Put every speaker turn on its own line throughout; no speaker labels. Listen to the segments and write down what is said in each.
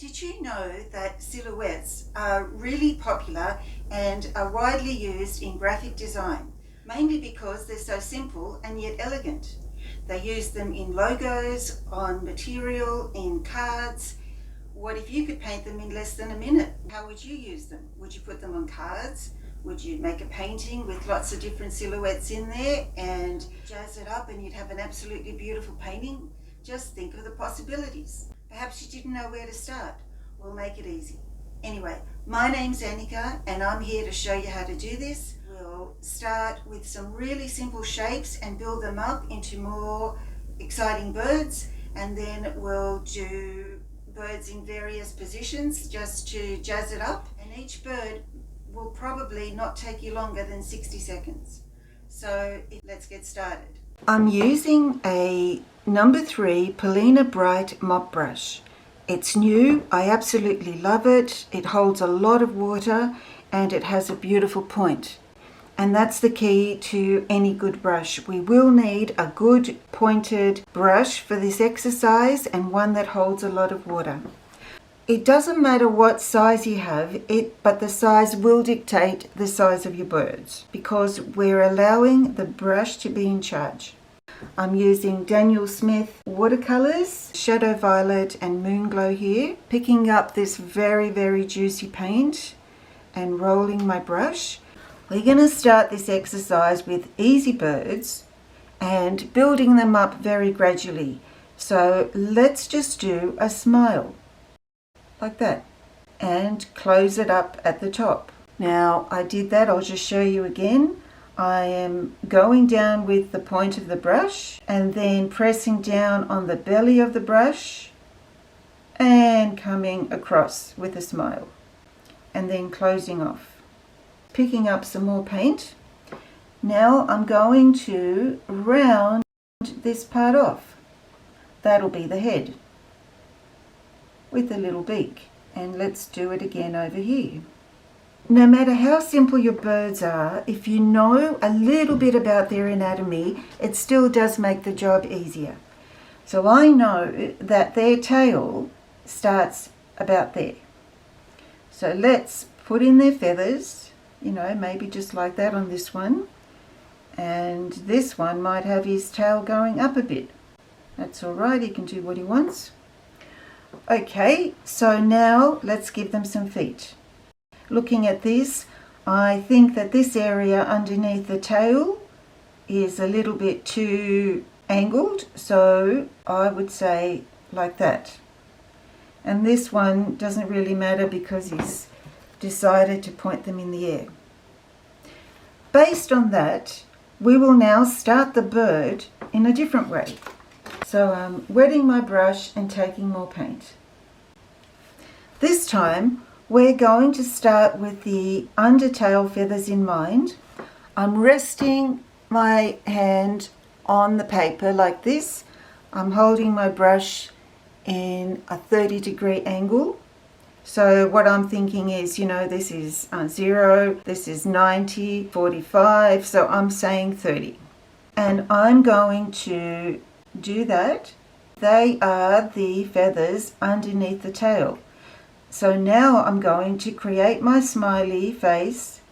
Did you know that silhouettes are really popular and are widely used in graphic design, mainly because they're so simple and yet elegant? They use them in logos, on material, in cards. What if you could paint them in less than a minute? How would you use them? Would you put them on cards? Would you make a painting with lots of different silhouettes in there and jazz it up and you'd have an absolutely beautiful painting? Just think of the possibilities. Perhaps you didn't know where to start. We'll make it easy. Anyway, my name's Annika and I'm here to show you how to do this. We'll start with some really simple shapes and build them up into more exciting birds, and then we'll do birds in various positions just to jazz it up, and each bird will probably not take you longer than 60 seconds. So let's get started. I'm using a number 3 Polina Bright mop brush. It's new, I absolutely love it. It holds a lot of water and it has a beautiful point. And that's the key to any good brush. We will need a good pointed brush for this exercise and one that holds a lot of water. It doesn't matter what size you have, but the size will dictate the size of your birds because we're allowing the brush to be in charge. I'm using Daniel Smith Watercolours, Shadow Violet and Moonglow here, picking up this very, very juicy paint and rolling my brush. We're going to start this exercise with easy birds and building them up very gradually. So let's just do a smile. Like that, and close it up at the top. Now I did that, I'll just show you again. I am going down with the point of the brush and then pressing down on the belly of the brush and coming across with a smile and then closing off. Picking up some more paint. Now I'm going to round this part off. That'll be the head with a little beak, and let's do it again over here. No matter how simple your birds are, if you know a little bit about their anatomy, it still does make the job easier. So I know that their tail starts about there. So let's put in their feathers, maybe just like that on this one, and this one might have his tail going up a bit. That's all right, he can do what he wants. Okay, so now let's give them some feet. Looking at this, I think that this area underneath the tail is a little bit too angled, so I would say like that. And this one doesn't really matter because he's decided to point them in the air. Based on that, we will now start the bird in a different way. So I'm wetting my brush and taking more paint. This time we're going to start with the undertail feathers in mind. I'm resting my hand on the paper like this. I'm holding my brush in a 30-degree angle. So what I'm thinking is, this is 0, this is 90, 45, so I'm saying 30. And I'm going to do that. They are the feathers underneath the tail. So now I'm going to create my smiley face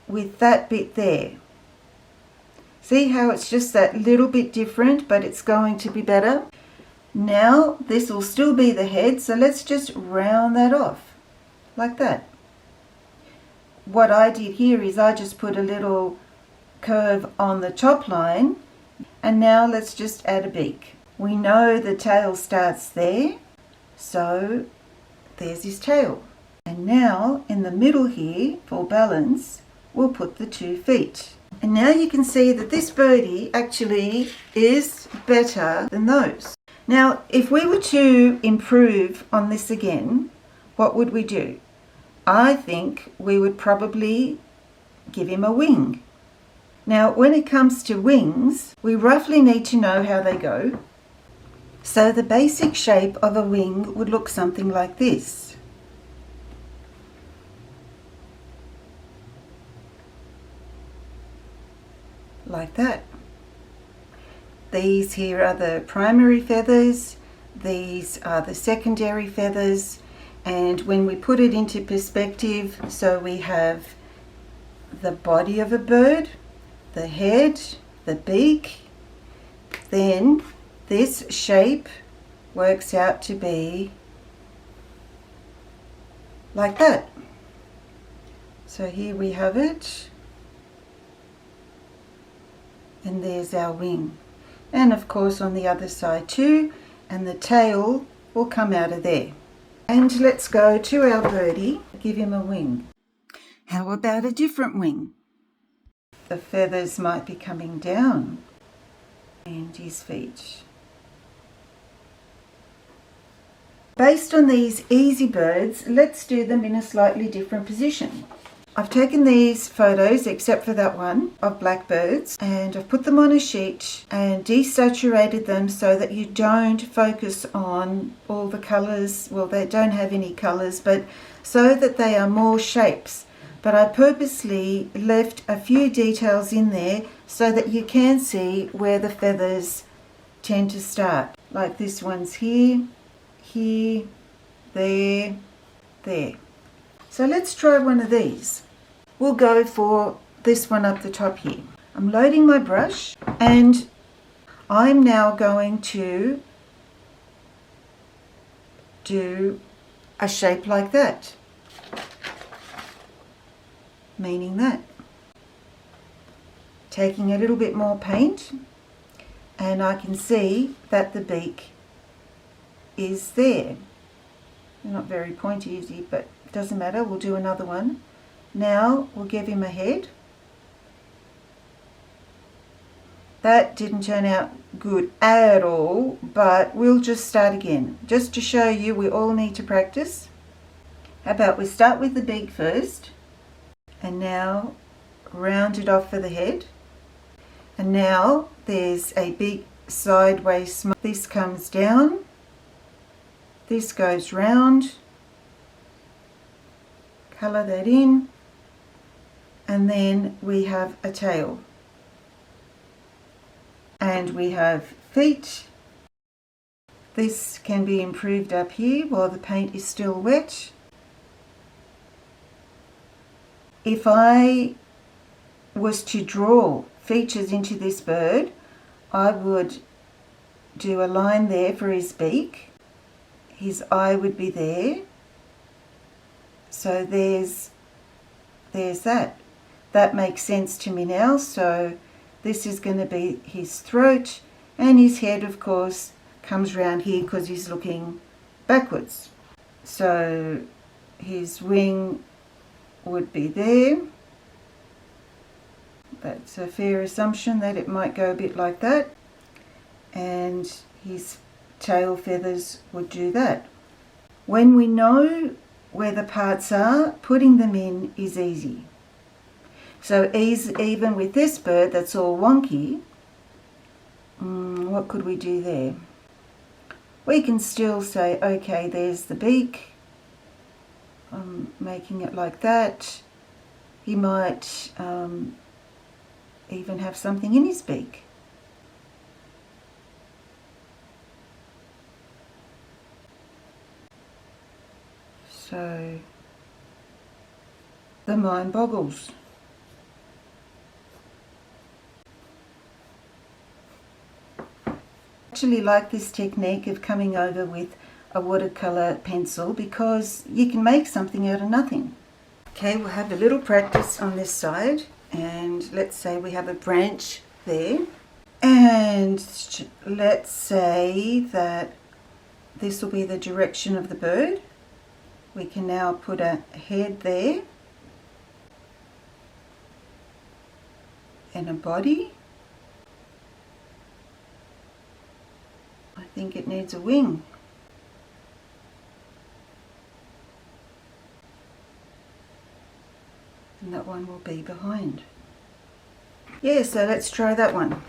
with that bit there. See how it's just that little bit different, but it's going to be better. Now this will still be the head, so let's just round that off like that. What I did here is I just put a little curve on the top line. And now let's just add a beak. We know the tail starts there, so there's his tail. And now in the middle here, for balance, we'll put the 2 feet. And now you can see that this birdie actually is better than those. Now, if we were to improve on this again, what would we do? I think we would probably give him a wing. Now, when it comes to wings, we roughly need to know how they go. So the basic shape of a wing would look something like this. Like that. These here are the primary feathers. These are the secondary feathers, and when we put it into perspective, so we have the body of a bird, the head, the beak, then this shape works out to be like that. So here we have it, and there's our wing, and of course on the other side too, and the tail will come out of there. And let's go to our birdie, give him a wing. How about a different wing? The feathers might be coming down, and his feet. Based on these easy birds, let's do them in a slightly different position. I've taken these photos, except for that one, of blackbirds, and I've put them on a sheet and desaturated them so that you don't focus on all the colours. Well, they don't have any colours, but so that they are more shapes. But I purposely left a few details in there so that you can see where the feathers tend to start. Like this one's here, here, there, there. So let's try one of these. We'll go for this one up the top here. I'm loading my brush, and I'm now going to do a shape like that, meaning that. Taking a little bit more paint, and I can see that the beak is there. Not very pointy, is he? But it doesn't matter, we'll do another one. Now we'll give him a head. That didn't turn out good at all, but we'll just start again. Just to show you, we all need to practice. How about we start with the beak first, and now round it off for the head. And now there's a big sideways smile. This comes down, this goes round, colour that in, and then we have a tail. And we have feet. This can be improved up here while the paint is still wet. If I was to draw features into this bird, I would do a line there for his beak. His eye would be there. So there's that. That makes sense to me now. So this is going to be his throat, and his head, of course, comes round here because he's looking backwards. So his wing would be there. That's a fair assumption that it might go a bit like that. And his tail feathers would do that. When we know where the parts are, putting them in is easy. So even with this bird that's all wonky, what could we do there? We can still say, okay, there's the beak. I'm making it like that. He might even have something in his beak. So the mind boggles. I actually like this technique of coming over with a watercolor pencil because you can make something out of nothing. Okay, we'll have a little practice on this side, and let's say we have a branch there, and let's say that this will be the direction of the bird. We can now put a head there and a body. I think it needs a wing. And that one will be behind. Yeah, so let's try that one.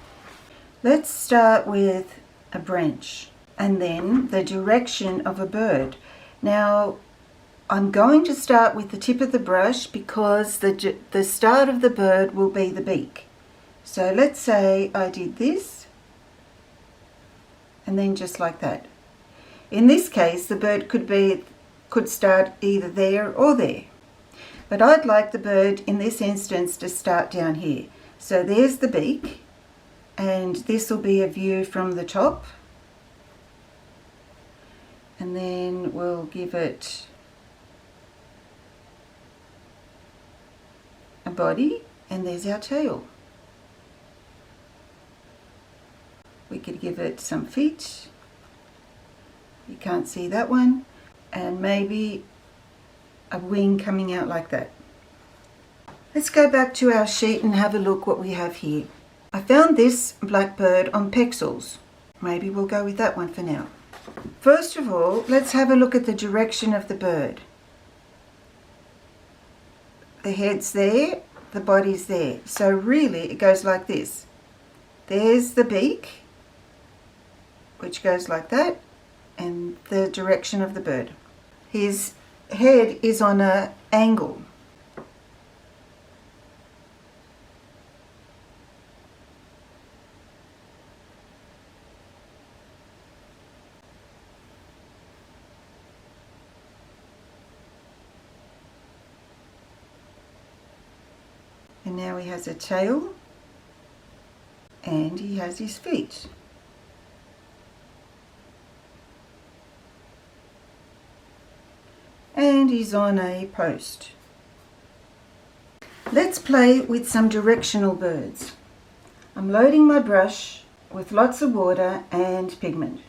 Let's start with a branch and then the direction of a bird. Now, I'm going to start with the tip of the brush because the start of the bird will be the beak. So let's say I did this, and then just like that. In this case, the bird could start either there or there. But I'd like the bird in this instance to start down here. So there's the beak, and this will be a view from the top. And then we'll give it a body, and there's our tail. We could give it some feet. You can't see that one. And maybe a wing coming out like that. Let's go back to our sheet and have a look what we have here. I found this blackbird on Pexels. Maybe we'll go with that one for now. First of all, let's have a look at the direction of the bird. The head's there, the body's there. So really it goes like this. There's the beak, which goes like that, and the direction of the bird. His head is on an angle. And now he has a tail, and he has his feet. And he's on a post. Let's play with some directional birds. I'm loading my brush with lots of water and pigment.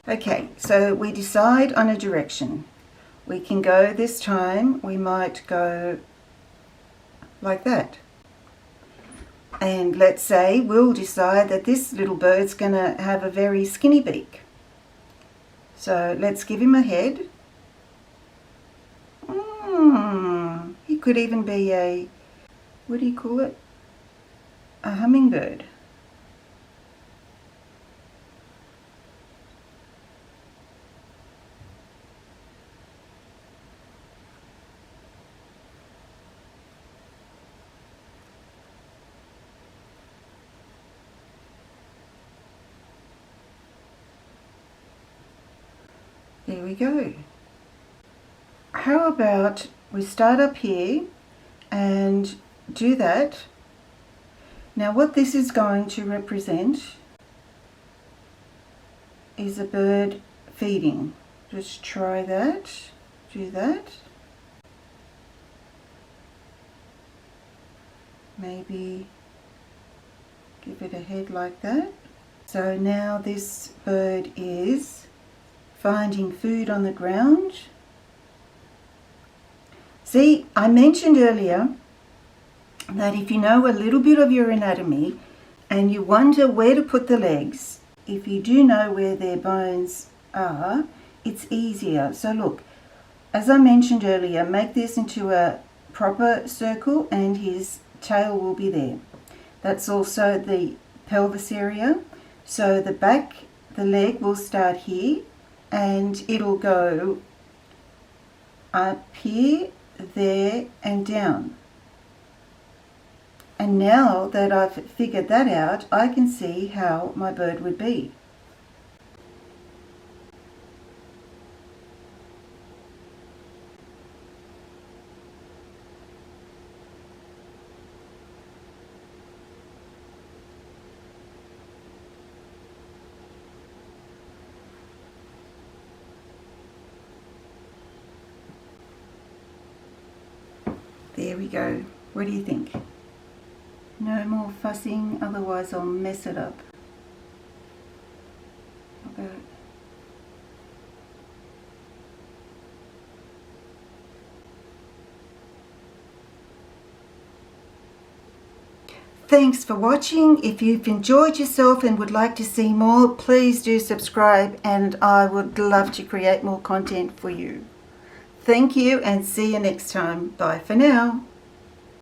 Okay, so we decide on a direction. We can go this time, we might go like that. And let's say we'll decide that this little bird's going to have a very skinny beak. So let's give him a head. He could even be a, what do you call it? A hummingbird. There we go. How about we start up here and do that. Now what this is going to represent is a bird feeding. Just try that, do that. Maybe give it a head like that. So now this bird is finding food on the ground. See, I mentioned earlier that if you know a little bit of your anatomy and you wonder where to put the legs, if you do know where their bones are, it's easier. So look, as I mentioned earlier, make this into a proper circle and his tail will be there. That's also the pelvis area. So the back, the leg will start here and it'll go up here, there and down. And now that I've figured that out, I can see how my bird would be. There we go. What do you think? No more fussing, otherwise I'll mess it up. Okay. Thanks for watching. If you've enjoyed yourself and would like to see more, please do subscribe and I would love to create more content for you. Thank you and see you next time. Bye for now.